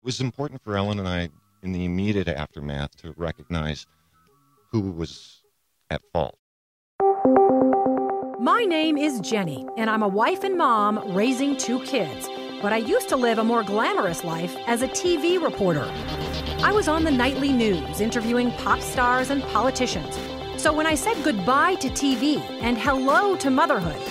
was important for Ellen and I in the immediate aftermath to recognize who was at fault. My name is Jenny, and I'm a wife and mom raising 2 kids. But I used to live a more glamorous life as a TV reporter. I was on the nightly news interviewing pop stars and politicians. So when I said goodbye to TV and hello to motherhood,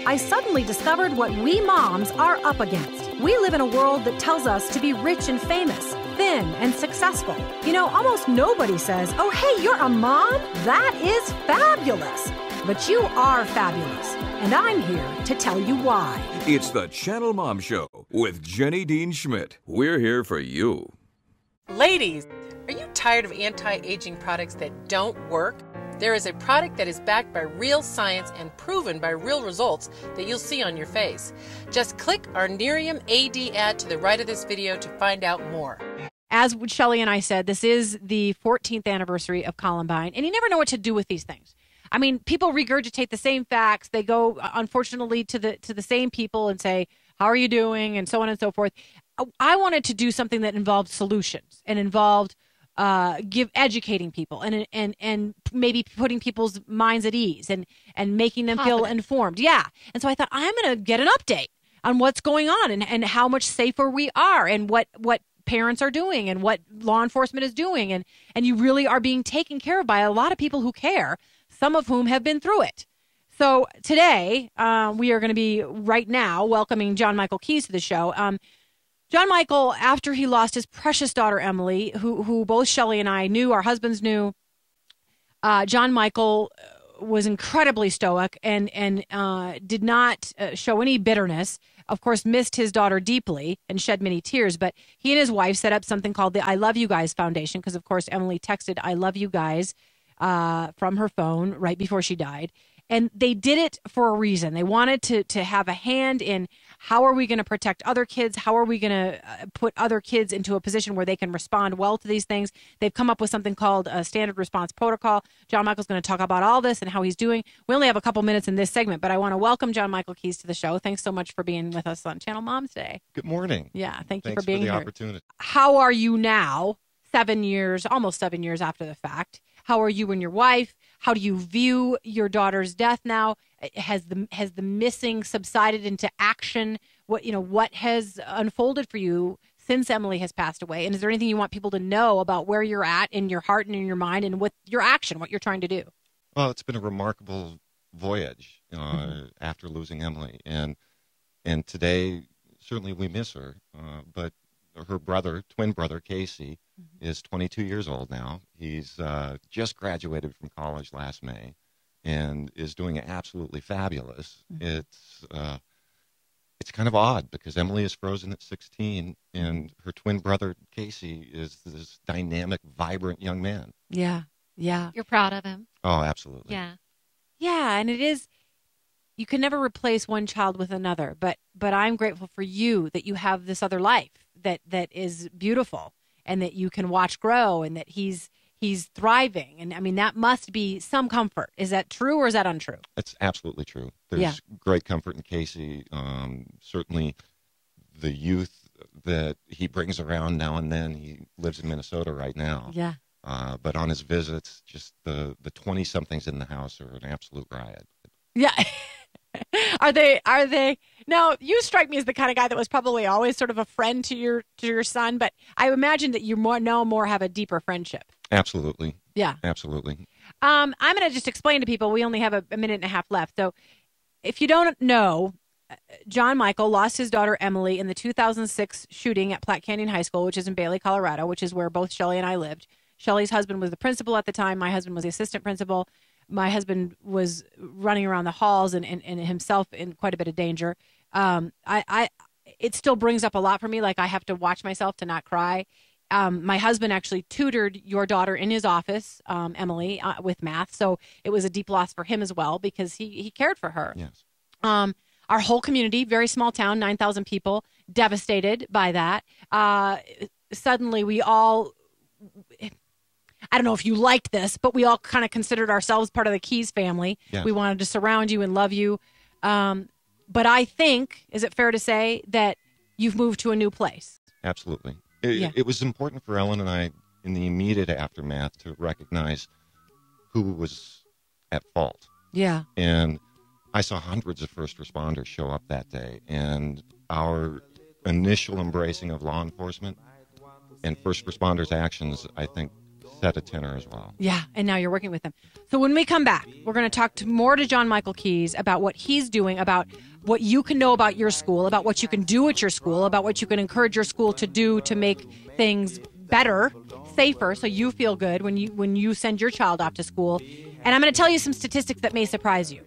I suddenly discovered what we moms are up against. We live in a world that tells us to be rich and famous, thin and successful. You know, almost nobody says, "Oh, hey, you're a mom? That is fabulous." But you are fabulous, and I'm here to tell you why. It's the Channel Mom Show with Jenny Dean Schmidt. We're here for you. Ladies, are you tired of anti-aging products that don't work? There is a product that is backed by real science and proven by real results that you'll see on your face. Just click our Nerium AD ad to the right of this video to find out more. As Shelley and I said, this is the 14th anniversary of Columbine, and you never know what to do with these things. I mean, people regurgitate the same facts. They go, unfortunately, to the same people and say, "How are you doing?" and so on and so forth. I wanted to do something that involved solutions and involved educating people and maybe putting people's minds at ease and making them feel informed. Yeah. And so I thought, I'm going to get an update on what's going on and how much safer we are and what parents are doing and what law enforcement is doing. And you really are being taken care of by a lot of people who care, some of whom have been through it. So today, we are going to be right now welcoming John Michael Keys to the show. John Michael, after he lost his precious daughter, Emily, who both Shelley and I knew, our husbands knew, John Michael was incredibly stoic and did not show any bitterness. Of course, missed his daughter deeply and shed many tears. But he and his wife set up something called the I Love You Guys Foundation because, of course, Emily texted I love you guys from her phone right before she died. And they did it for a reason. They wanted to have a hand in how are we going to protect other kids? How are we going to put other kids into a position where they can respond well to these things? They've come up with something called a standard response protocol. John Michael's going to talk about all this and how he's doing. We only have a couple minutes in this segment, but I want to welcome John Michael Keys to the show. Thanks so much for being with us on Channel Mom today. Good morning. Yeah, thanks you for being here. here. Opportunity. How are you now, almost 7 years after the fact? How are you and your wife? How do you view your daughter's death now? Has the missing subsided into action? What has unfolded for you since Emily has passed away? And is there anything you want people to know about where you're at in your heart and in your mind and with your action, what you're trying to do? Well, it's been a remarkable voyage after losing Emily. And today, certainly we miss her. But her twin brother, Casey, is 22 years old now. He's just graduated from college last May and is doing absolutely fabulous. It's kind of odd because Emily is frozen at 16 and her twin brother, Casey, is this dynamic, vibrant young man. Yeah, yeah. You're proud of him. Oh, absolutely. Yeah. Yeah, and it is, you can never replace one child with another, but I'm grateful for you that you have this other life that is beautiful and that you can watch grow and that he's thriving. And I mean, that must be some comfort. Is that true or is that untrue? It's absolutely true. There's great comfort in Casey. Certainly the youth that he brings around now and then. He lives in Minnesota right now. Yeah. But on his visits, just the 20-somethings in the house are an absolute riot. Yeah. Are they? Now, you strike me as the kind of guy that was probably always sort of a friend to your son, but I imagine that you more have a deeper friendship. Absolutely. Yeah. Absolutely. I'm going to just explain to people, we only have a minute and a half left. So if you don't know, John Michael lost his daughter Emily in the 2006 shooting at Platte Canyon High School, which is in Bailey, Colorado, which is where both Shelley and I lived. Shelley's husband was the principal at the time. My husband was the assistant principal. My husband was running around the halls and himself in quite a bit of danger. It still brings up a lot for me. Like I have to watch myself to not cry. My husband actually tutored your daughter in his office, Emily, with math. So it was a deep loss for him as well because he cared for her. Yes. Our whole community, very small town, 9,000 people, devastated by that. Suddenly we all... I don't know if you liked this, but we all kind of considered ourselves part of the Keys family. Yes. We wanted to surround you and love you. But I think, is it fair to say that you've moved to a new place? Absolutely. Yeah. It was important for Ellen and I in the immediate aftermath to recognize who was at fault. Yeah. And I saw hundreds of first responders show up that day. And our initial embracing of law enforcement and first responders' actions, I think, set a tenor as well. Yeah, and now you're working with them. So when we come back, we're going to talk more to John Michael Keyes about what he's doing, about what you can know about your school, about what you can do at your school, about what you can encourage your school to do to make things better, safer, so you feel good when you send your child off to school. And I'm going to tell you some statistics that may surprise you.